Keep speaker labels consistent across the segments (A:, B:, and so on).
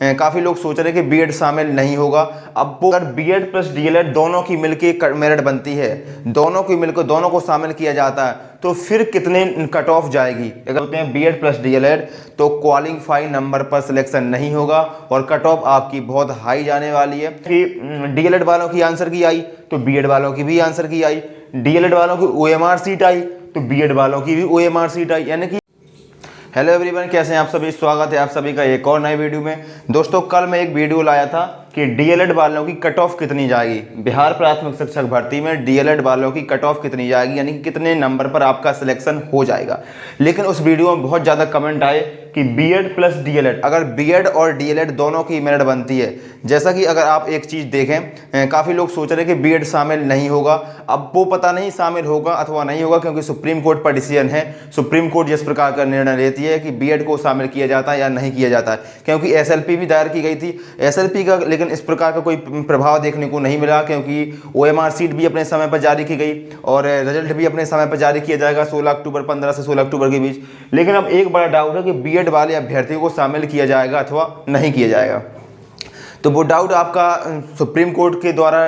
A: काफ़ी लोग सोच रहे हैं कि बीएड शामिल नहीं होगा। अब वो अगर बीएड प्लस डीएलएड दोनों की मिलकर मेरिट बनती है, दोनों की मिलकर दोनों को शामिल किया जाता है, तो फिर कितने कट ऑफ जाएगी। अगर होते हैं बीएड प्लस डीएलएड तो क्वालिफाई नंबर पर सिलेक्शन नहीं होगा और कट ऑफ आपकी बहुत हाई जाने वाली है। कि डीएलएड वालों की आंसर की आई तो बीएड वालों की भी आंसर की आई, डीएलएड वालों की ओएमआर सीट आई तो बीएड वालों की भी ओएमआर सीट आई। यानी कि हेलो एवरीवन, कैसे हैं आप सभी। स्वागत है आप सभी का एक और नए वीडियो में। दोस्तों, कल मैं एक वीडियो लाया था कि डीएलएड वालों की कट ऑफ कितनी जाएगी। बिहार प्राथमिक शिक्षक भर्ती में डीएलएड वालों की कट ऑफ कितनी जाएगी, यानी कि कितने नंबर पर आपका सिलेक्शन हो जाएगा। लेकिन उस वीडियो में बहुत ज़्यादा कमेंट आए कि बीएड प्लस डीएलएड, अगर बीएड और डीएलएड दोनों की मेरिट बनती है, जैसा कि अगर आप एक चीज़ देखें, काफ़ी लोग सोच रहे हैं कि बीएड शामिल नहीं होगा। अब वो पता नहीं शामिल होगा अथवा नहीं होगा, क्योंकि सुप्रीम कोर्ट पर डिसीजन है। सुप्रीम कोर्ट जिस प्रकार का निर्णय लेती है कि बीएड को शामिल किया जाता है या नहीं किया जाता है, क्योंकि एसएलपी भी दायर की गई थी। एसएलपी का लेकिन इस प्रकार का कोई प्रभाव देखने को नहीं मिला, क्योंकि ओएमआर सीट भी अपने समय पर जारी की गई और रिजल्ट भी अपने समय पर जारी किया जाएगा 16 अक्टूबर 15 से 16 अक्टूबर के बीच। लेकिन अब एक बड़ा डाउट है कि बीएड वाले अभ्यर्थियों को शामिल किया जाएगा अथवा नहीं किया जाएगा। तो वो डाउट आपका सुप्रीम कोर्ट के द्वारा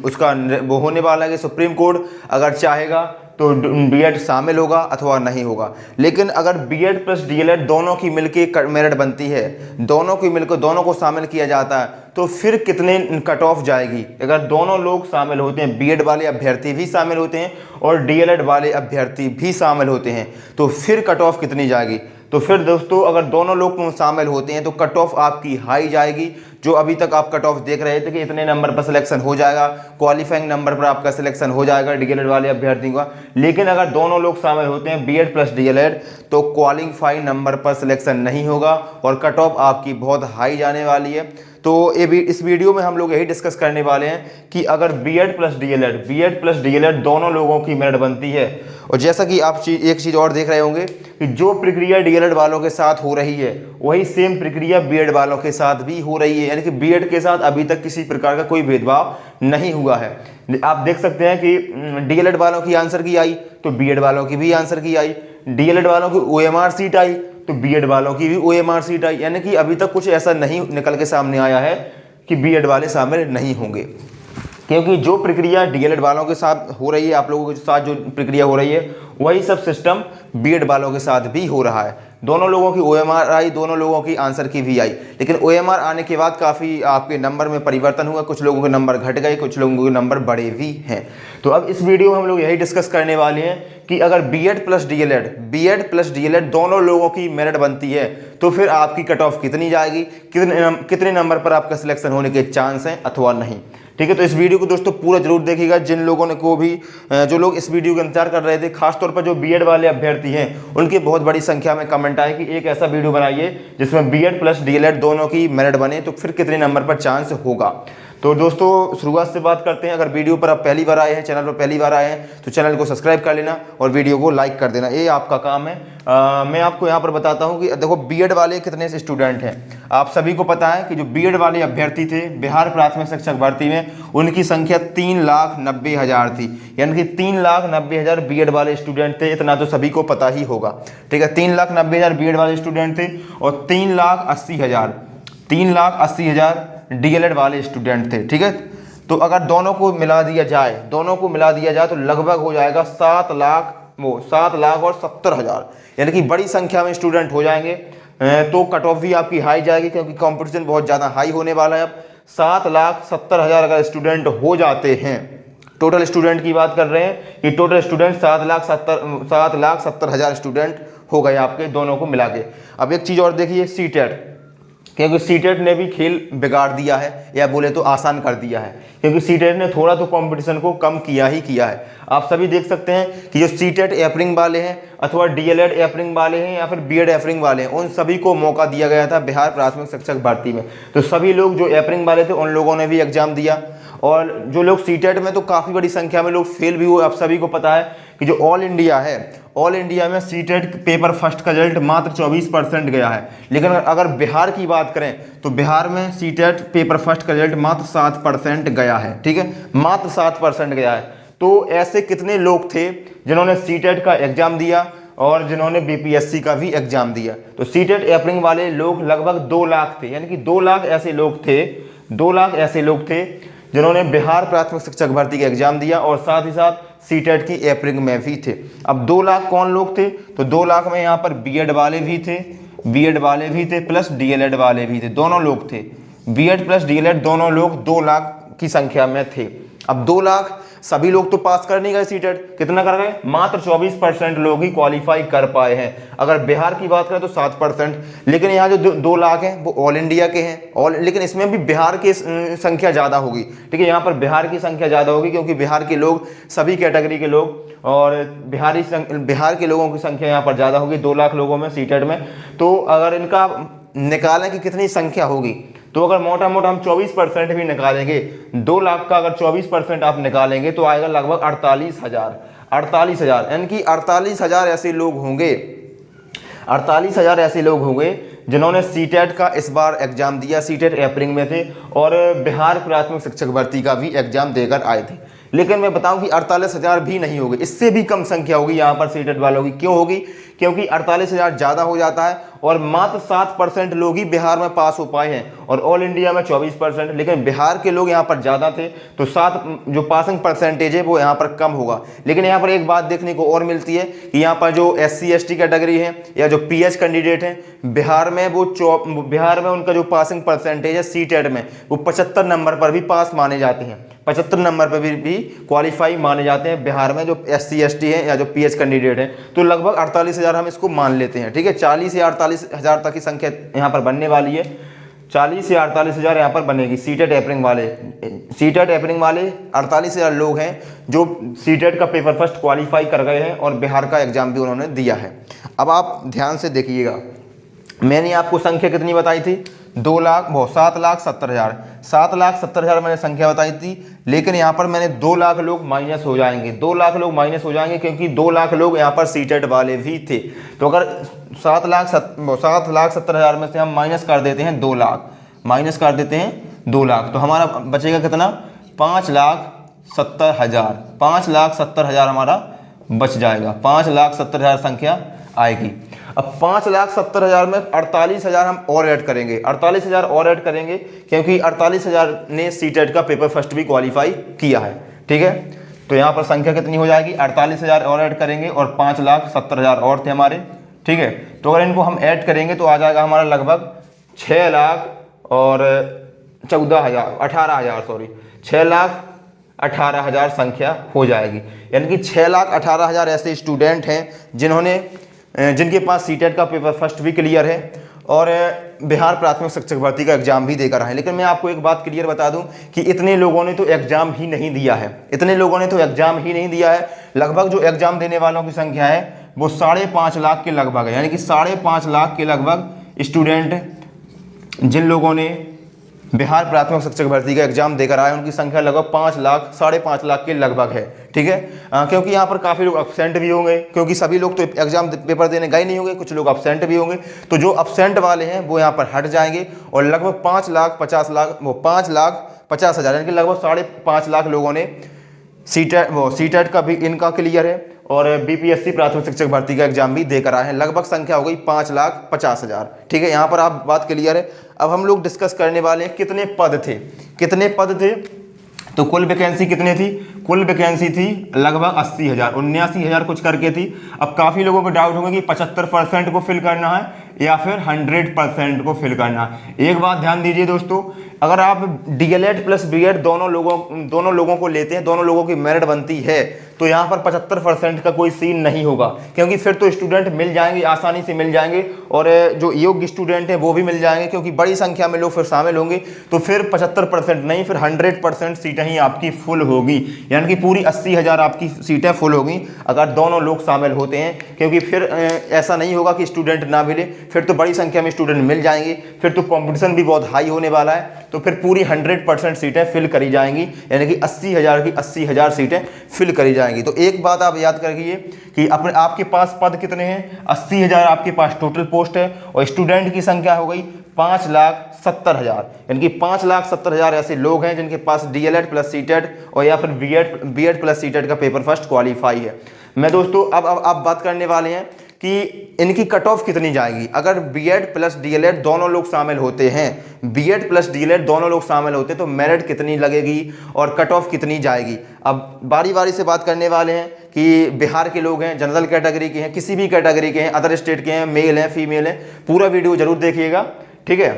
A: उसका वो होने वाला है कि सुप्रीम कोर्ट अगर चाहेगा तो बीएड शामिल होगा अथवा नहीं होगा। लेकिन अगर बीएड प्लस डीएलएड दोनों की मिलकर मेरिट बनती है, दोनों की मिलकर दोनों को शामिल किया जाता है, तो फिर कितने कट ऑफ जाएगी। अगर दोनों लोग शामिल होते हैं, बीएड वाले अभ्यर्थी भी शामिल होते हैं और डीएलएड वाले अभ्यर्थी भी शामिल होते हैं, तो फिर कट ऑफ कितनी जाएगी। तो फिर दोस्तों, अगर दोनों लोग शामिल होते हैं तो कट ऑफ आपकी हाई जाएगी। जो अभी तक आप कट ऑफ देख रहे थे कि इतने नंबर पर सिलेक्शन हो जाएगा, क्वालिफाइंग नंबर पर आपका सिलेक्शन हो जाएगा डीएलएड वाले अभ्यर्थियों का। लेकिन अगर दोनों लोग शामिल होते हैं बीएड प्लस डीएलएड तो क्वालिफाइंग नंबर पर सिलेक्शन नहीं होगा और कट ऑफ आपकी बहुत हाई जाने वाली है। तो इस वीडियो में हम लोग यही डिस्कस करने वाले हैं कि अगर बीएड प्लस डीएलएड दोनों लोगों की मेरिट बनती है, और जैसा कि आप एक चीज़ और देख रहे होंगे कि जो प्रक्रिया डीएलएड वालों के साथ हो रही है वही सेम प्रक्रिया बीएड वालों के साथ भी हो रही है। यानी कि बीएड के साथ अभी तक किसी प्रकार का कोई भेदभाव नहीं हुआ है। आप देख सकते हैं कि डीएलएड वालों की आंसर की आई तो बीएड वालों की भी आंसर की आई, डीएलएड वालों की ओएमआर सीट आई तो बीएड वालों की भी ओएमआर सीट आई। यानी कि अभी तक कुछ ऐसा नहीं निकल के सामने आया है कि बीएड वाले शामिल नहीं होंगे, क्योंकि जो प्रक्रिया डीएलएड वालों के साथ हो रही है, आप लोगों के साथ जो प्रक्रिया हो रही है वही सब सिस्टम बीएड वालों के साथ भी हो रहा है। दोनों लोगों की ओएमआर आई, दोनों लोगों की आंसर की भी आई। लेकिन ओएमआर आने के बाद काफ़ी आपके नंबर में परिवर्तन हुआ, कुछ लोगों के नंबर घट गए, कुछ लोगों के नंबर बढ़े भी हैं। तो अब इस वीडियो में हम लोग यही डिस्कस करने वाले हैं कि अगर बीएड प्लस डीएलएड दोनों लोगों की मेरिट बनती है तो फिर आपकी कट ऑफ कितनी जाएगी, कितने नंबर पर आपका सिलेक्शन होने के चांस हैं अथवा नहीं। ठीक है, तो इस वीडियो को दोस्तों पूरा जरूर देखिएगा। जिन लोगों ने को भी जो लोग इस वीडियो का इंतजार कर रहे थे, खासतौर पर जो बीएड वाले अभ्यर्थी हैं, उनकी बहुत बड़ी संख्या में कमेंट आए कि एक ऐसा वीडियो बनाइए जिसमें बीएड प्लस डीएलएड दोनों की मेरिट बने, तो फिर कितने नंबर पर चांस होगा। तो दोस्तों, शुरुआत से बात करते हैं। अगर वीडियो पर आप पहली बार आए हैं, चैनल पर पहली बार आए हैं, तो चैनल को सब्सक्राइब कर लेना और वीडियो को लाइक कर देना, ये आपका काम है। मैं आपको यहाँ पर बताता हूँ कि देखो बीएड वाले कितने स्टूडेंट हैं। आप सभी को पता है कि जो बीएड वाले अभ्यर्थी थे बिहार प्राथमिक शिक्षक भर्ती में, उनकी संख्या 3,90,000 थी। यानी कि 3,90,000 बीएड वाले स्टूडेंट थे, इतना तो सभी को पता ही होगा। ठीक है, 3,90,000 बीएड वाले स्टूडेंट थे और 3,80,000 डीएलएड वाले स्टूडेंट थे। ठीक है, तो अगर दोनों को मिला दिया जाए तो लगभग हो जाएगा 7,70,000, यानी कि बड़ी संख्या में स्टूडेंट हो जाएंगे। तो कट ऑफ भी आपकी हाई जाएगी, क्योंकि कंपटीशन बहुत ज़्यादा हाई होने वाला है। अब 7,70,000 अगर स्टूडेंट हो जाते हैं, टोटल स्टूडेंट की बात कर रहे हैं कि टोटल स्टूडेंट 7,70,000 स्टूडेंट हो गए आपके, दोनों को मिला के। अब एक चीज़ और देखिए, सीटेट, क्योंकि सीटेट ने भी खेल बिगाड़ दिया है, या बोले तो आसान कर दिया है, क्योंकि सीटेट ने थोड़ा तो कंपटीशन को कम किया ही किया है। आप सभी देख सकते हैं कि जो सीटेट एफरिंग वाले हैं अथवा डीएलएड एफरिंग वाले हैं या फिर बीएड एफरिंग वाले हैं, उन सभी को मौका दिया गया था बिहार प्राथमिक शिक्षक भर्ती में। तो सभी लोग जो एफरिंग वाले थे उन लोगों ने भी एग्जाम दिया, और जो लोग सीटेट में तो काफ़ी बड़ी संख्या में लोग फेल भी हुए। आप सभी को पता है कि जो ऑल इंडिया है, ऑल इंडिया में सीटेट पेपर फर्स्ट का रिजल्ट मात्र 24% गया है। लेकिन अगर बिहार की बात करें तो बिहार में सीटेट पेपर फर्स्ट का रिजल्ट मात्र 7% गया है। ठीक है, मात्र 7% गया है। तो ऐसे कितने लोग थे जिन्होंने सीटेट का एग्जाम दिया और जिन्होंने बीपीएससी का भी एग्जाम दिया। तो सीटेट एपरिंग वाले लोग लगभग 2 लाख थे, यानी कि 2 लाख ऐसे लोग थे, 2 लाख ऐसे लोग थे जिन्होंने बिहार प्राथमिक शिक्षक भर्ती का एग्जाम दिया और साथ ही साथ सीटेट की एपरिंग में भी थे। अब 2 लाख कौन लोग थे? तो 2 लाख में यहाँ पर बीएड वाले भी थे, बीएड वाले भी थे प्लस डीएलएड वाले भी थे, दोनों लोग थे, बीएड प्लस डीएलएड दोनों लोग 2 लाख की संख्या में थे। अब 2 लाख सभी लोग तो पास कर नहीं गए सीटेट, कितना कर गए? मात्र 24% लोग ही क्वालिफाई कर पाए हैं। अगर बिहार की बात करें तो 7%, लेकिन यहाँ जो 2 लाख हैं वो ऑल इंडिया के हैं, लेकिन इसमें भी बिहार की संख्या ज़्यादा होगी। ठीक है, यहाँ पर बिहार की संख्या ज़्यादा होगी क्योंकि बिहार के लोग, सभी कैटेगरी के लोग और बिहार के लोगों की संख्या यहाँ पर ज़्यादा होगी 2 लाख लोगों में सीटेट में। तो अगर इनका निकालें कि कितनी संख्या होगी, तो अगर मोटा मोटा हम 24% भी निकालेंगे, 2 लाख का अगर 24% आप निकालेंगे तो आएगा लगभग 48,000, यानी कि 48,000 ऐसे लोग होंगे, 48,000 ऐसे लोग होंगे जिन्होंने सीटेट का इस बार एग्जाम दिया, सीटेट एपरिंग में थे और बिहार प्राथमिक शिक्षक भर्ती का भी एग्जाम देकर आए थे। लेकिन मैं बताऊं कि 48,000 भी नहीं होगी, इससे भी कम संख्या होगी यहाँ पर सीटेट वालों की। क्यों होगी? क्योंकि 48,000 ज़्यादा हो जाता है और मात्र 7% लोग ही बिहार में पास हो पाए हैं और ऑल इंडिया में 24%, लेकिन बिहार के लोग यहाँ पर ज़्यादा थे तो 7 जो पासिंग परसेंटेज है वो यहाँ पर कम होगा। लेकिन यहाँ पर एक बात देखने को और मिलती है कि यहाँ पर जो SC ST कैटेगरी है या जो PH कैंडिडेट हैं बिहार में, बिहार में उनका जो पासिंग परसेंटेज है सीटेट में वो 75 नंबर पर भी पास माने जाते हैं, 75 नंबर पर भी क्वालिफाई माने जाते हैं बिहार में जो SC ST हैं या जो PH कैंडिडेट हैं। तो लगभग 48,000 हम इसको मान लेते हैं। ठीक है, 40 या 48,000 तक की संख्या यहाँ पर बनने वाली है, 40 या 48,000 यहाँ पर बनेगी। सीटेट एपरिंग वाले 48,000 लोग हैं जो सीटेट का पेपर फर्स्ट क्वालिफाई कर गए हैं और बिहार का एग्जाम भी उन्होंने दिया है। अब आप ध्यान से देखिएगा, मैंने आपको संख्या कितनी बताई थी? 7,70,000, 7,70,000 मैंने संख्या बताई थी, लेकिन यहाँ पर मैंने 2 लाख लोग माइनस हो जाएंगे, 2 लाख लोग माइनस हो जाएंगे क्योंकि 2 लाख लोग यहाँ पर सीटेट वाले भी थे। तो अगर 7,70,000 में से हम माइनस कर देते हैं 2 लाख, माइनस कर देते हैं 2 लाख, तो हमारा बचेगा कितना? 5,70,000, 5,70,000 हमारा बच जाएगा, 5,70,000 संख्या आएगी। अब 5,70,000 में 48,000 हम और ऐड करेंगे, 48,000 और ऐड करेंगे क्योंकि 48,000 ने सीटेट का पेपर फर्स्ट भी क्वालिफाई किया है। ठीक है, तो यहाँ पर संख्या कितनी हो जाएगी? 48,000 और ऐड करेंगे और 5,70,000 और थे हमारे। ठीक है, तो अगर इनको हम ऐड करेंगे तो आ जाएगा हमारा लगभग 6,18,000 संख्या हो जाएगी। यानी कि 6,18,000 ऐसे स्टूडेंट हैं जिनके पास सीटेट का पेपर फर्स्ट भी क्लियर है और बिहार प्राथमिक शिक्षक भर्ती का एग्जाम भी देकर आए। लेकिन मैं आपको एक बात क्लियर बता दूं कि इतने लोगों ने तो एग्जाम ही नहीं दिया है, लगभग जो एग्जाम देने वालों की संख्या है वो 5.5 लाख के लगभग है। यानी कि 5.5 लाख के लगभग स्टूडेंट जिन लोगों ने बिहार प्राथमिक शिक्षक भर्ती का एग्जाम देकर आए उनकी संख्या लगभग 5,5 लाख के लगभग है। ठीक है, क्योंकि यहाँ पर काफ़ी लोग अब्सेंट भी होंगे, क्योंकि सभी लोग तो एग्जाम पेपर देने गए नहीं होंगे, कुछ लोग अब्सेंट भी होंगे। तो जो अब्सेंट वाले हैं वो यहाँ पर हट जाएंगे और लगभग 5,50,000 यानी कि लगभग 5.5 लाख लोगों ने सीटेट का भी इनका क्लियर है और बीपीएससी प्राथमिक शिक्षक भर्ती का एग्जाम भी देकर आए हैं। लगभग संख्या हो गई 5,50,000। ठीक है, यहाँ पर आप बात क्लियर है। अब हम लोग डिस्कस करने वाले हैं कितने पद थे। तो कुल वैकेंसी कितने थी? कुल वैकेंसी थी लगभग 80,000, 79,000 कुछ करके थी। अब काफ़ी लोगों को डाउट होगा कि 75% को फिल करना है या फिर 100% को फिल करना है। एक बात ध्यान दीजिए दोस्तों, अगर आप डीएलएड प्लस बीएड दोनों लोगों को लेते हैं, दोनों लोगों की मेरिट बनती है, तो यहाँ पर 75% का कोई सीन नहीं होगा, क्योंकि फिर तो स्टूडेंट मिल जाएंगे, आसानी से मिल जाएंगे और जो योग्य स्टूडेंट हैं वो भी मिल जाएंगे, क्योंकि बड़ी संख्या में लोग फिर शामिल होंगे। तो फिर 75% नहीं, फिर 100% सीटें ही आपकी फुल होगी, यानी कि पूरी 80,000 आपकी सीटें फुल होगी अगर दोनों लोग शामिल होते हैं। क्योंकि फिर ऐसा नहीं होगा कि स्टूडेंट ना मिले, फिर तो बड़ी संख्या में स्टूडेंट मिल जाएंगे, फिर तो कंपटीशन भी बहुत हाई होने वाला है। तो फिर पूरी 100% सीटें फिल करी जाएंगी, यानी कि 80,000 की 80,000 सीटें फिल करी जाएंगी। तो एक बात आप याद करिए कि आपके पास पद कितने हैं? 80,000 आपके पास टोटल पोस्ट है और स्टूडेंट की संख्या हो गई 5,70,000, यानी कि 5,70,000 ऐसे लोग हैं जिनके पास डीएलएड प्लस सीटेट और या फिर बीएड प्लस सीटेट का पेपर फर्स्ट क्वालिफाई है। मैं दोस्तों अब बात करने वाले हैं कि इनकी कट ऑफ कितनी जाएगी। अगर बीएड प्लस डीएलएड दोनों लोग शामिल होते हैं, बीएड प्लस डीएलएड दोनों लोग शामिल होते हैं तो मेरिट कितनी लगेगी और कट ऑफ कितनी जाएगी। अब बारी बारी से बात करने वाले हैं कि बिहार के लोग हैं, जनरल कैटेगरी के हैं, किसी भी कैटेगरी के हैं, अदर स्टेट के हैं, मेल हैं, फीमेल हैं, पूरा वीडियो जरूर देखिएगा, ठीक है।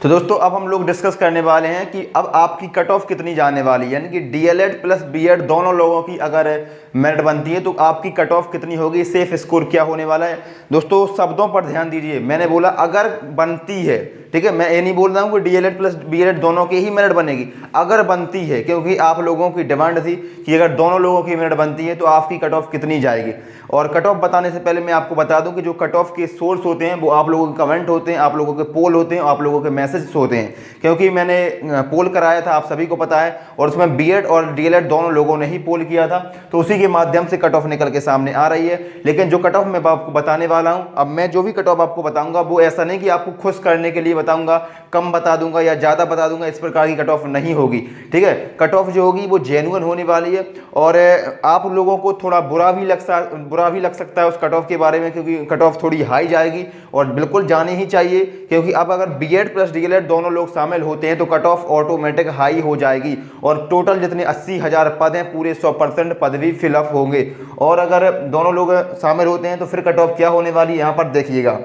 A: तो दोस्तों अब हम लोग डिस्कस करने वाले हैं कि अब आपकी कट ऑफ कितनी जाने वाली है, यानी कि डीएलएड प्लस बीएड दोनों लोगों की अगर मेरिट बनती है तो आपकी कट ऑफ कितनी होगी, सेफ स्कोर क्या होने वाला है। दोस्तों शब्दों पर ध्यान दीजिए, मैंने बोला अगर बनती है, ठीक है, मैं ये नहीं बोल रहा हूँ कि डीएलएड प्लस बीएड दोनों की ही मेरिट बनेगी, अगर बनती है, क्योंकि आप लोगों की डिमांड थी कि अगर दोनों लोगों की मेरिट बनती है तो आपकी कट ऑफ कितनी जाएगी। और कट ऑफ बताने से पहले मैं आपको बता दूं कि जो कट ऑफ के सोर्स होते हैं वो आप लोगों के कमेंट होते हैं, आप लोगों के पोल होते हैं, आप लोगों के मैसेज होते हैं, क्योंकि मैंने पोल कराया था, आप सभी को पता है, और उसमें बीएड और डीएलएड दोनों लोगों ने ही पोल किया था, तो उसी के माध्यम से कट ऑफ निकल के सामने आ रही है। लेकिन जो कट ऑफ मैं आपको बताने वाला हूं, अब मैं जो भी कट ऑफ आपको बताऊंगा वो ऐसा नहीं कि आपको खुश करने के लिए बताऊंगा, कम बता दूंगा या ज़्यादा बता दूंगा, इस प्रकार की कट ऑफ नहीं होगी, ठीक है। कट ऑफ जो होगी वो जेन्युइन होने वाली है और आप लोगों को थोड़ा बुरा भी लग सकता है उस कट ऑफ के बारे में, क्योंकि कट ऑफ थोड़ी हाई जाएगी और बिल्कुल जानी ही चाहिए, क्योंकि अब अगर बीएड प्लस डीएलएड दोनों लोग शामिल होते हैं तो कट ऑफ ऑटोमेटिक हाई हो जाएगी और टोटल जितने 80,000 पद हैं पूरे 100% पद भी फिलअप होंगे। और अगर दोनों लोग शामिल होते हैं तो फिर कट ऑफ क्या होने वाली है यहाँ पर देखिएगा,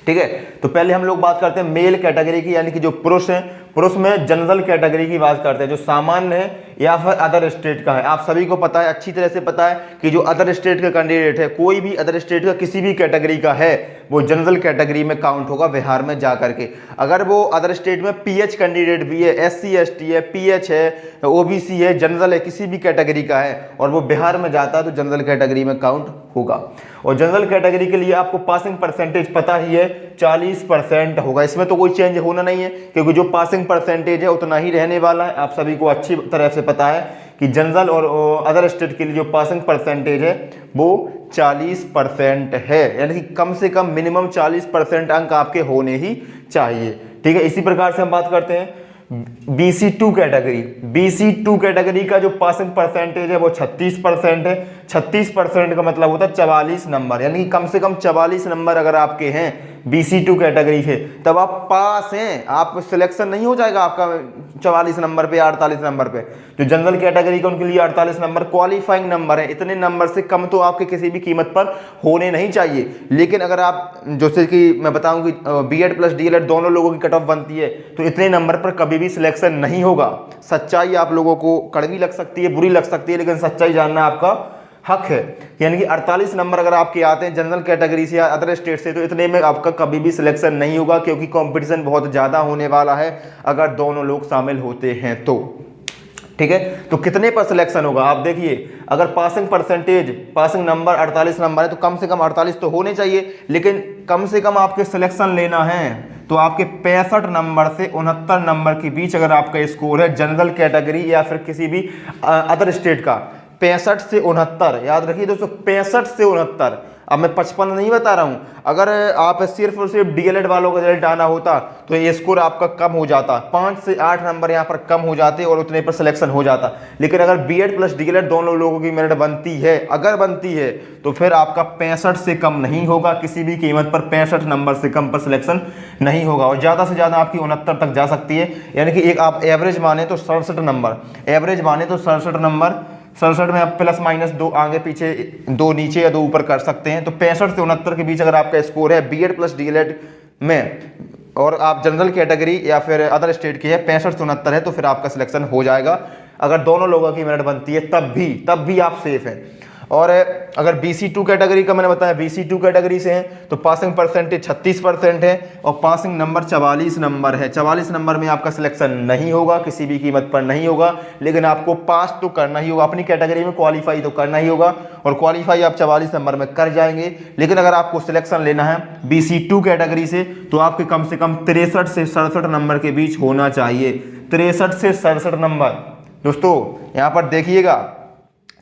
A: ठीक है। तो पहले हम लोग बात करते हैं मेल कैटेगरी की, यानी कि जो पुरुष हैं, पुरुष में जनरल कैटेगरी की बात करते हैं, जो सामान्य है या फिर अदर स्टेट का है। आप सभी को पता है, अच्छी तरह से पता है कि जो अदर स्टेट का कैंडिडेट है, कोई भी अदर स्टेट का किसी भी कैटेगरी का है वो जनरल कैटेगरी में काउंट होगा बिहार में जा करके। अगर वो अदर स्टेट में पीएच कैंडिडेट भी है, एससी एसटी है, पीएच है, ओबीसी है, जनरल है, किसी भी कैटेगरी का है और वो बिहार में जाता है तो जनरल कैटेगरी में काउंट होगा। और जनरल कैटेगरी के लिए आपको पासिंग परसेंटेज पता ही है, 40% होगा, इसमें तो कोई चेंज होना नहीं है, क्योंकि जो पासिंग परसेंटेज है उतना ही रहने वाला है। आप सभी को अच्छी तरह से पता है कि जनरल और अदर स्टेट के लिए जो पासिंग परसेंटेज है वो 40% है, यानी कि कम से कम मिनिमम 40% अंक आपके होने ही चाहिए, ठीक है। इसी प्रकार से हम बात करते हैं BC2 कैटेगरी। BC2 कैटेगरी का जो पासिंग परसेंटेज है वो 36% है। 36% का मतलब होता है 44 नंबर, यानी कि कम से कम 44 नंबर अगर आपके हैं BC2 कैटेगरी से तब आप पास हैं, आप सिलेक्शन नहीं हो जाएगा आपका 44 नंबर पे, 48 नंबर पे। जो जनरल कैटेगरी का उनके लिए 48 नंबर क्वालिफाइंग नंबर है, इतने नंबर से कम तो आपके किसी भी कीमत पर होने नहीं चाहिए। लेकिन अगर आप जैसे कि मैं बताऊं कि बीएड प्लस डीएलएड दोनों लोगों की कट ऑफ बनती है तो इतने नंबर पर कभी भी सिलेक्शन नहीं होगा। सच्चाई आप लोगों को कड़वी लग सकती है, बुरी लग सकती है, लेकिन सच्चाई जानना आपका हक है। यानी कि 48 नंबर अगर आपके आते हैं जनरल कैटेगरी से या अदर स्टेट से तो इतने में आपका कभी भी सिलेक्शन नहीं होगा, क्योंकि कंपटीशन बहुत ज़्यादा होने वाला है अगर दोनों लोग शामिल होते हैं तो, ठीक है। तो कितने पर सिलेक्शन होगा आप देखिए, अगर passing percentage, passing number 48 number है तो कम से कम 48 तो होने चाहिए, लेकिन कम से कम आपके सिलेक्शन लेना है तो आपके 65 नंबर से 69 नंबर के बीच अगर आपका स्कोर है जनरल कैटेगरी या फिर किसी भी अदर स्टेट का, 65 से 69, याद रखिए दोस्तों 65 से 69। अब मैं 55 नहीं बता रहा हूँ, अगर आप सिर्फ और सिर्फ डीएलएड वालों का रिजल्ट आना होता तो ये स्कोर आपका कम हो जाता, 5 से 8 नंबर यहाँ पर कम हो जाते और उतने पर सिलेक्शन हो जाता। लेकिन अगर बीएड प्लस डीएलएड दोनों लोगों की मेरिट बनती है, अगर बनती है तो फिर आपका 65 से कम नहीं होगा, किसी भी कीमत पर 65 नंबर से कम पर सिलेक्शन नहीं होगा और ज़्यादा से ज़्यादा आपकी 69 तक जा सकती है। यानी कि एक आप एवरेज माने तो 67 नंबर, एवरेज माने तो 67 नंबर, 67 में आप प्लस माइनस 2 आगे पीछे, 2 नीचे या 2 ऊपर कर सकते हैं। तो 65 से 69 के बीच अगर आपका स्कोर है बीएड प्लस डीएलएड में और आप जनरल कैटेगरी या फिर अदर स्टेट की है, 65 से 69 है तो फिर आपका सिलेक्शन हो जाएगा। अगर दोनों लोगों की मेरिट बनती है तब भी आप सेफ हैं। और अगर BC2 कैटेगरी का मैंने बताया, BC2 कैटेगरी से हैं तो पासिंग परसेंटेज 36% है और पासिंग नंबर 44 नंबर है। 44 नंबर में आपका सिलेक्शन नहीं होगा, किसी भी कीमत पर नहीं होगा, लेकिन आपको पास तो करना ही होगा, अपनी कैटेगरी में क्वालिफाई तो करना ही होगा और क्वालिफाई आप 44 नंबर में कर जाएंगे। लेकिन अगर आपको सिलेक्शन लेना है BC2 कैटेगरी से तो आपके कम से कम 63 से 67 नंबर के बीच होना चाहिए। 63 से 67 नंबर दोस्तों यहाँ पर देखिएगा,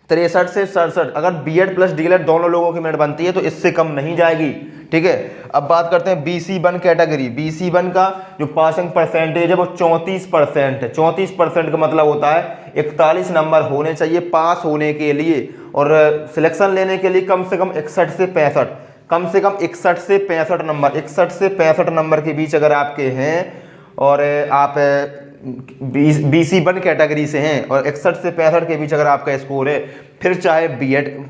A: 63 से 67। अगर बीएड प्लस डीएलएड दोनों लोगों की मेरिट बनती है तो इससे कम नहीं जाएगी। ठीक है, अब बात करते हैं BC1 कैटेगरी। BC1 का जो पासिंग परसेंटेज है वो 34% है। 34% का मतलब होता है 41 नंबर होने चाहिए पास होने के लिए, और सिलेक्शन लेने के लिए कम से कम 61 से 65, कम से कम 61 से 65 नंबर, 61 से 65 नंबर के बीच अगर आपके हैं और आप BC1 कैटेगरी से हैं और 61 से 65 के बीच अगर आपका स्कोर है, फिर चाहे बीएड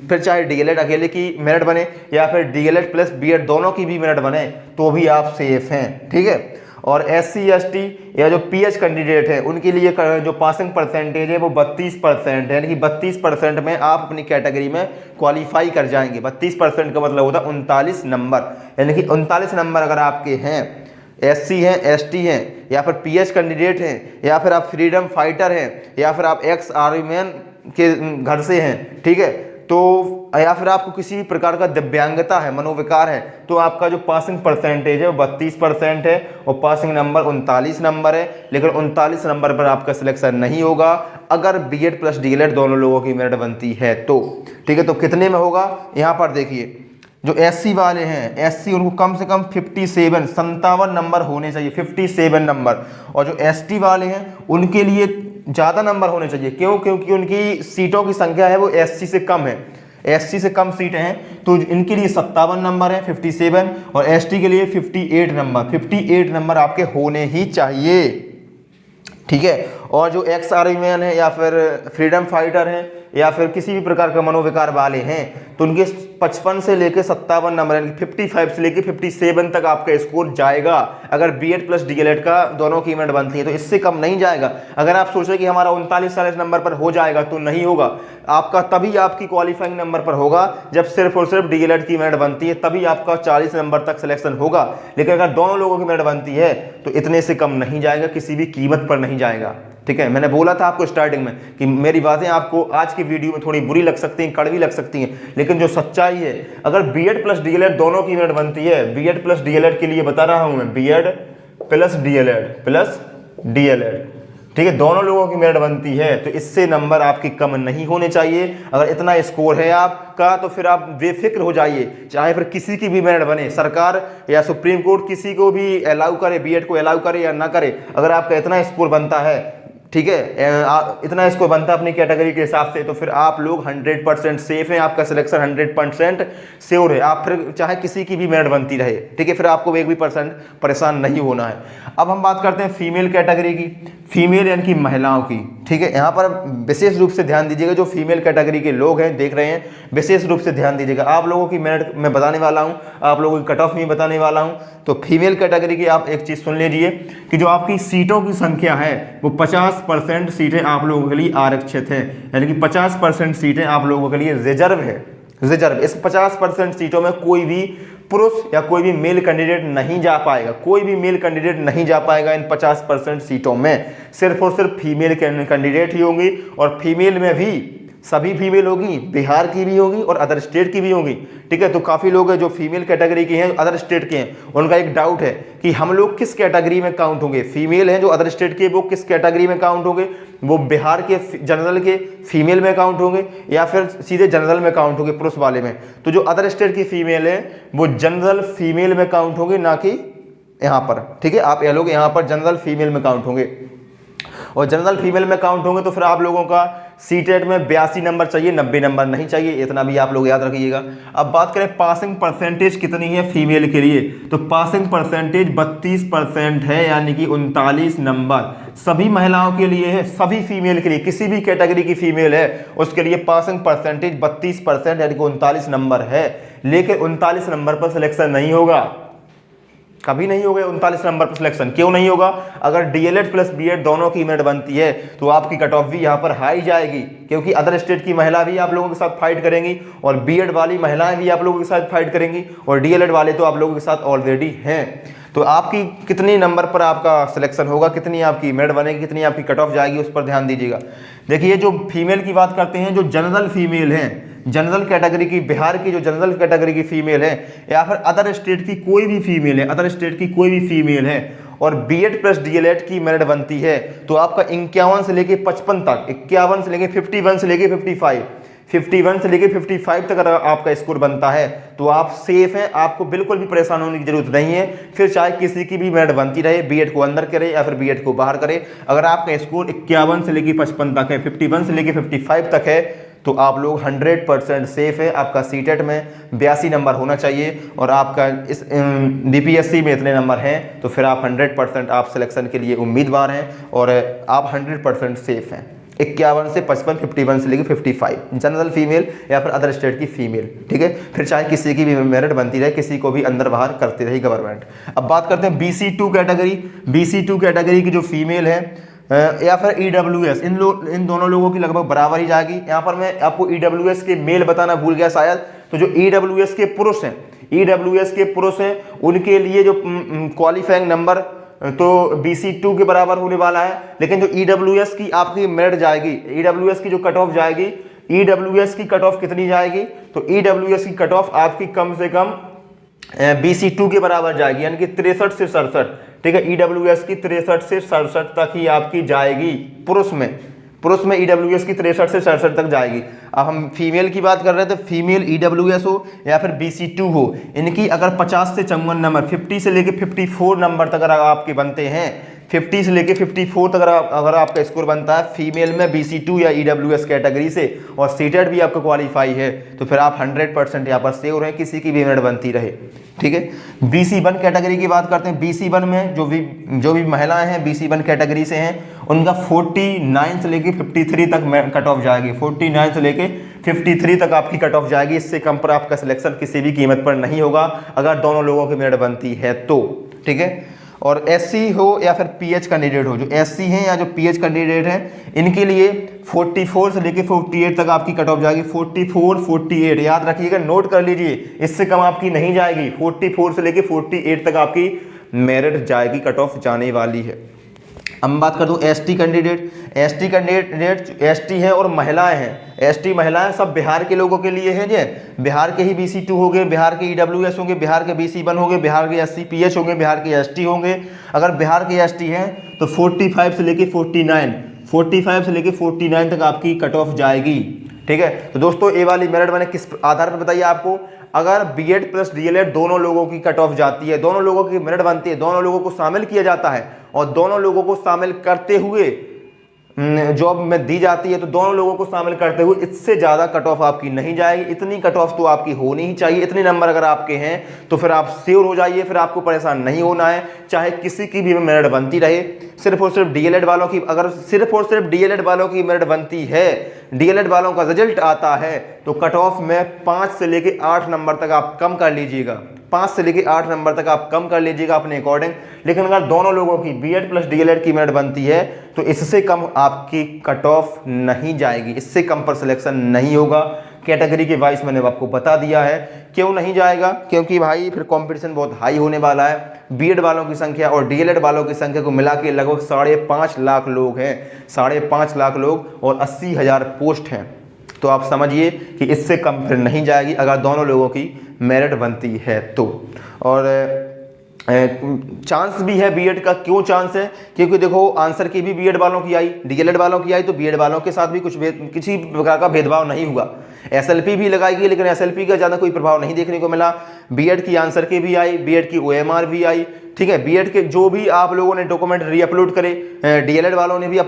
A: फिर चाहे डीएलएड अकेले की मेरिट बने या फिर डीएलएड प्लस बीएड दोनों की भी मेरिट बने तो भी आप सेफ हैं। ठीक है, और SC ST या जो PH कैंडिडेट है उनके लिए जो पासिंग परसेंटेज है वो 32% है, यानी कि 32% में आप अपनी कैटेगरी में क्वालिफाई कर जाएंगे। 32% का मतलब होता है 39 नंबर, यानी कि 39 नंबर अगर आपके हैं, SC हैं, ST हैं, या फिर PH कैंडिडेट हैं, या फिर आप फ्रीडम फाइटर हैं, या फिर आप एक्स आर्मी मैन के घर से हैं, ठीक है, तो या फिर आपको किसी भी प्रकार का दिव्यांगता है, मनोविकार है, तो आपका जो पासिंग परसेंटेज है वो 32% है और पासिंग नंबर 39 नंबर है। लेकिन 39 नंबर पर आपका सिलेक्शन नहीं होगा अगर बीएड प्लस डीएलएड दोनों लोगों की मेरिट बनती है तो। ठीक है, तो कितने में होगा यहाँ पर देखिए, जो SC वाले हैं, SC उनको कम से कम 57 नंबर होने चाहिए, 57 नंबर, और जो ST वाले हैं उनके लिए ज़्यादा नंबर होने चाहिए। क्यों? क्योंकि उनकी सीटों की संख्या है वो SC से कम है, SC से कम सीटें हैं, तो इनके लिए 57 नंबर है, 57, और ST के लिए 58 नंबर, 58 नंबर आपके होने ही चाहिए। ठीक है, और जो एक्स आर्मी मैन है या फिर फ्रीडम फाइटर हैं या फिर किसी भी प्रकार का मनोविकार वाले हैं तो उनके 55 से लेकर 57 नंबर, यानी 55 से लेकर 57 तक आपका स्कोर जाएगा अगर बीएड प्लस डीएलएड का दोनों की मेरिट बनती है, तो इससे कम नहीं जाएगा। अगर आप सोचें कि हमारा 39-40 नंबर पर हो जाएगा तो नहीं होगा, आपका तभी आपकी क्वालिफाइंग नंबर पर होगा जब सिर्फ और सिर्फ डीएलएड की मेरिट बनती है, तभी आपका 40 नंबर तक सिलेक्शन होगा। लेकिन अगर दोनों लोगों की मेरिट बनती है तो इतने से कम नहीं जाएगा, किसी भी कीमत पर नहीं जाएगा। ठीक है, मैंने बोला था आपको स्टार्टिंग में कि मेरी बातें आपको आज की वीडियो में थोड़ी बुरी लग सकती हैं, कड़वी लग सकती हैं, लेकिन जो सच्चाई है, अगर बीएड प्लस डीएलएड दोनों की मेरिट बनती है, बीएड प्लस डीएलएड के लिए बता रहा हूं मैं, बीएड प्लस डीएलएड, ठीक है, दोनों लोगों की मेरिट बनती है तो इससे नंबर आपके कम नहीं होने चाहिए। अगर इतना स्कोर है आपका तो फिर आप बेफिक्र हो जाइए, चाहे फिर किसी की भी मेरिट बने, सरकार या सुप्रीम कोर्ट किसी को भी अलाउ करे, बीएड को अलाउ करे या ना करे, अगर आपका इतना स्कोर बनता है, ठीक है, इतना स्कोर बनता है अपनी कैटेगरी के हिसाब से, तो फिर आप लोग 100% सेफ हैं, आपका सिलेक्शन 100% श्योर है। आप फिर चाहे किसी की भी मेरिट बनती रहे, ठीक है, फिर आपको 1% परेशान नहीं होना है। अब हम बात करते हैं फीमेल कैटेगरी की, फीमेल यानी कि महिलाओं की। ठीक है, यहाँ पर विशेष रूप से ध्यान दीजिएगा, जो फीमेल कैटेगरी के लोग हैं देख रहे हैं, विशेष रूप से ध्यान दीजिएगा। आप लोगों की मेरिट मैं बताने वाला हूँ, आप लोगों की कट ऑफ भी बताने वाला हूँ। तो फीमेल कैटेगरी की आप एक चीज़ सुन लीजिए कि जो आपकी सीटों की संख्या है वो 50% सीटें आप लोगों के लिए आरक्षित हैं, यानी कि 50% सीटें आप लोगों के लिए रिजर्व है। रिजर्व, इस 50% सीटों में कोई भी पुरुष या कोई भी मेल कैंडिडेट नहीं जा पाएगा, कोई भी मेल कैंडिडेट नहीं जा पाएगा इन 50% सीटों में, सिर्फ और सिर्फ फीमेल कैंडिडेट ही होंगी, और फीमेल में भी सभी फीमेल होगी, बिहार की भी होगी और अदर स्टेट की भी होगी। ठीक है, तो काफ़ी लोग हैं जो फीमेल कैटेगरी के हैं, अदर स्टेट के हैं, उनका एक डाउट है कि हम लोग किस कैटेगरी में काउंट होंगे। फीमेल हैं जो अदर स्टेट के, वो किस कैटेगरी में काउंट होंगे, वो बिहार के जनरल के फीमेल में काउंट होंगे या फिर सीधे जनरल में काउंट होंगे पुरुष वाले में। तो जो अदर स्टेट की फीमेल है वो जनरल फीमेल में काउंट होंगे, ना कि यहाँ पर। ठीक है, आप ये लोग यहाँ पर जनरल फीमेल में काउंट होंगे, और जनरल फीमेल में काउंट होंगे तो फिर आप लोगों का सीटेट में 82 नंबर चाहिए, 90 नंबर नहीं चाहिए, इतना भी आप लोग याद रखिएगा। अब बात करें पासिंग परसेंटेज कितनी है फीमेल के लिए, तो पासिंग परसेंटेज 32% है, यानी कि 39 नंबर सभी महिलाओं के लिए है, सभी फीमेल के लिए, किसी भी कैटेगरी की फीमेल है उसके लिए पासिंग परसेंटेज 32% यानी कि 39 नंबर है। लेकिन 39 नंबर पर सिलेक्शन नहीं होगा, कभी नहीं होगा 39 नंबर पर सिलेक्शन। क्यों नहीं होगा? अगर डीएलएड प्लस बीएड दोनों की मेरिट बनती है तो आपकी कट ऑफ भी यहाँ पर हाई जाएगी, क्योंकि अदर स्टेट की महिला भी आप लोगों के साथ फाइट करेंगी और बीएड वाली महिलाएं भी आप लोगों के साथ फाइट करेंगी, और डीएलएड वाले तो आप लोगों के साथ ऑलरेडी हैं। तो आपकी कितनी नंबर पर आपका सिलेक्शन होगा, कितनी आपकी मेरिट बनेगी, कितनी आपकी कट ऑफ जाएगी, उस पर ध्यान दीजिएगा। देखिए, जो फीमेल की बात करते हैं, जो जनरल फीमेल हैं, जनरल कैटेगरी की, बिहार की जो जनरल कैटेगरी की फीमेल है या फिर अदर स्टेट की कोई भी फीमेल है, अदर स्टेट की कोई भी फीमेल है, और बीएड प्लस डीएलएड की मेरिट बनती है तो आपका 51 से लेके 55 तक, 51 से लेके 51 से लेके 51 से लेके 55 तक अगर आपका स्कोर बनता है तो आप सेफ हैं, आपको बिल्कुल भी परेशान होने की जरूरत नहीं है। फिर चाहे किसी की भी मेरिट बनती रहे, बीएड को अंदर करे या फिर बीएड को बाहर करे, अगर आपका स्कोर 51 से लेके 55 तक है, 51 से लेके 55 तक है तो आप लोग 100% सेफ है। आपका सीटेट में 82 नंबर होना चाहिए और आपका इस बीपीएससी में इतने नंबर हैं तो फिर आप 100% आप सिलेक्शन के लिए उम्मीदवार हैं और आप 100% सेफ हैं। 51 से 55, 51 से लेके 55, जनरल फीमेल या फिर अदर स्टेट की फीमेल, ठीक है। फिर चाहे किसी की भी मेरिट बनती रहे, किसी को भी अंदर बाहर करती रही गवर्नमेंट। अब बात करते हैं BC2 कैटेगरी। BC2 कैटेगरी की जो फीमेल है या फिर EWS, इन दोनों लोगों की लगभग बराबर ही जाएगी। यहाँ पर मैं आपको EWS के मेल बताना भूल गया शायद, तो जो EWS के पुरुष हैं, EWS के पुरुष हैं उनके लिए जो क्वालिफाइंग नंबर तो BC2 के बराबर होने वाला है। लेकिन जो EWS की आपकी मेरिट जाएगी, EWS की जो कट ऑफ जाएगी, EWS की कट ऑफ कितनी जाएगी, तो EWS की कट ऑफ आपकी कम से कम BC2 के बराबर जाएगी, यानी कि 63 से 67, ठीक है। EWS की 63 से 67 तक ही आपकी जाएगी पुरुष में EWS की 63 से 67 तक जाएगी। अब हम फीमेल की बात कर रहे थे, फीमेल EWS हो या फिर BC2 हो, इनकी अगर 50 से 54 नंबर, 50 से लेके 54 नंबर तक अगर आपके बनते हैं, 50 से लेके 54 तक अगर आपका स्कोर बनता है फीमेल में BC2 या EWS कैटेगरी से और सीटेट भी आपका क्वालिफाई है तो फिर आप 100% यहाँ पर सेव रहें, किसी की भी मेरिट बनती रहे, ठीक है। BC1 कैटेगरी की बात करते हैं। BC1 में जो भी महिलाएं हैं BC1 कैटेगरी से हैं उनका 49 से लेके 53 तक कट ऑफ जाएगी, 49 से लेके 53 तक आपकी कट ऑफ जाएगी। इससे कम पर आपका सिलेक्शन किसी भी कीमत पर नहीं होगा अगर दोनों लोगों की मेरिट बनती है तो, ठीक है। और SC हो या फिर PH कैंडिडेट हो, जो SC हैं या जो PH कैंडिडेट हैं इनके लिए 44 से लेके 48 तक आपकी कट ऑफ जाएगी। 44, 48 याद रखिएगा, नोट कर लीजिए, इससे कम आपकी नहीं जाएगी। 44 से लेके 48 तक आपकी मेरिट जाएगी, कट ऑफ जाने वाली है। हम बात कर दूं ST कैंडिडेट। ST है और महिलाएं हैं, ST महिलाएं सब बिहार के लोगों के लिए हैं। जे बिहार के ही BC2 हो गए, बिहार के EWS होंगे, बिहार के BC1 होंगे, बिहार के SC PH होंगे, बिहार के ST होंगे। अगर बिहार के ST हैं तो 45 से लेके 49 तक आपकी कट ऑफ जाएगी, ठीक है। तो दोस्तों ये वाली मेरिट मैंने किस आधार पर बताइए आपको, अगर बीएड प्लस डीएलएड दोनों लोगों की कट ऑफ जाती है, दोनों लोगों की मेरिट बनती है, दोनों लोगों को शामिल किया जाता है और दोनों लोगों को शामिल करते हुए जॉब में दी जाती है, तो दोनों लोगों को शामिल करते हुए इससे ज़्यादा कट ऑफ आपकी नहीं जाएगी। इतनी कट ऑफ तो आपकी होनी ही चाहिए। इतने नंबर अगर आपके हैं तो फिर आप श्योर हो जाइए, फिर आपको परेशान नहीं होना है, चाहे किसी की भी मेरिट बनती रहे। सिर्फ और सिर्फ डीएलएड वालों की, अगर सिर्फ और सिर्फ डीएलएड वालों की मेरिट बनती है, डीएलएड वालों का रिजल्ट आता है तो कट ऑफ में 5 से लेके 8 नंबर तक आप कम कर लीजिएगा, 5 से लेके 8 नंबर तक आप कम कर लीजिएगा अपने अकॉर्डिंग। लेकिन अगर दोनों लोगों की बीएड प्लस डीएलएड की मेरिट बनती है तो इससे कम आपकी कट ऑफ नहीं जाएगी, इससे कम पर सिलेक्शन नहीं होगा। कैटेगरी के वाइज मैंने आपको बता दिया है क्यों नहीं जाएगा, क्योंकि भाई फिर कंपटीशन बहुत हाई होने वाला है। बीएड वालों की संख्या और डीएलएड वालों की संख्या को मिला के लगभग 5.5 लाख लोग हैं, 5.5 लाख लोग और 80,000 पोस्ट हैं। तो आप समझिए कि इससे कम फिर नहीं जाएगी अगर दोनों लोगों की मेरिट बनती है तो। और चांस भी है बीएड का। क्यों चांस है? क्योंकि देखो आंसर की भी बीएड वालों की आई, डीएलएड वालों की आई, तो बीएड वालों के साथ भी किसी प्रकार का भेदभाव नहीं हुआ। एसएलपी भी लगाई गई लेकिन एसएलपी का ज़्यादा कोई प्रभाव नहीं देखने को मिला। बीएड की आंसर की भी आई, बीएड की ओएमआर भी आई, ठीक है। बीएड के जो भी आप लोगों ने डॉक्यूमेंट रीअपलोड करे, डीएलएड वालों ने भी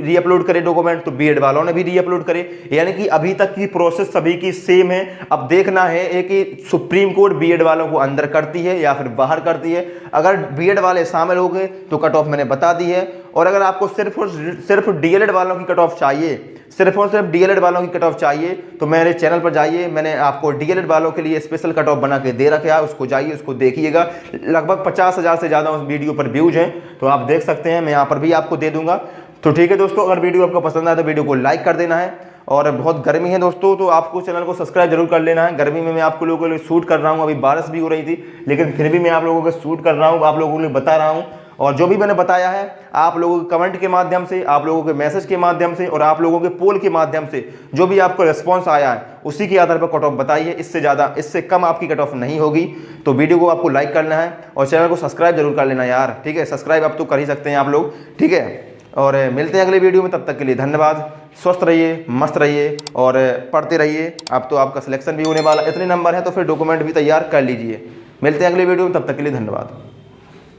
A: रीअपलोड करे डॉक्यूमेंट, तो बीएड वालों ने भी रीअपलोड करे, यानी कि अभी तक की प्रोसेस सभी की सेम है। अब देखना है कि सुप्रीम कोर्ट बीएड वालों को अंदर करती है या फिर बाहर करती है। अगर बीएड वाले शामिल हो गए तो कट ऑफ मैंने बता दी है। और अगर आपको सिर्फ और सिर्फ डीएलएड वालों की कट ऑफ चाहिए, सिर्फ और सिर्फ डीएलएड वालों की कट ऑफ चाहिए, तो मेरे चैनल पर जाइए, मैंने आपको डीएलएड वालों के लिए स्पेशल कट ऑफ बना के दे रखा है, उसको जाइए, उसको देखिएगा। लगभग 50,000 से ज़्यादा उस वीडियो पर व्यूज हैं, तो आप देख सकते हैं, मैं यहाँ पर भी आपको दे दूंगा। तो ठीक है दोस्तों, अगर वीडियो आपको पसंद आए तो वीडियो को लाइक कर देना है। और बहुत गर्मी है दोस्तों, तो आपको चैनल को सब्सक्राइब जरूर कर लेना है। गर्मी में मैं आप लोगों के लिए शूट कर रहा हूँ, अभी बारिश भी हो रही थी लेकिन फिर भी मैं आप लोगों को शूट कर रहा हूँ, आप लोगों के लिए बता रहा हूँ। और जो भी मैंने बताया है आप लोगों के कमेंट के माध्यम से, आप लोगों के मैसेज के माध्यम से और आप लोगों के पोल के माध्यम से जो भी आपको रिस्पॉन्स आया है उसी के आधार पर कट ऑफ बताइए। इससे ज़्यादा, इससे कम आपकी कट ऑफ नहीं होगी। तो वीडियो को आपको लाइक करना है और चैनल को सब्सक्राइब जरूर कर लेना यार, ठीक है। सब्सक्राइब आप तो कर ही सकते हैं आप लोग, ठीक है। और मिलते हैं अगले वीडियो में, तब तक के लिए धन्यवाद। स्वस्थ रहिए, मस्त रहिए और पढ़ते रहिए। अब तो आपका सिलेक्शन भी होने वाला, इतने नंबर है तो फिर डॉक्यूमेंट भी तैयार कर लीजिए। मिलते हैं अगले वीडियो में, तब तक के लिए धन्यवाद।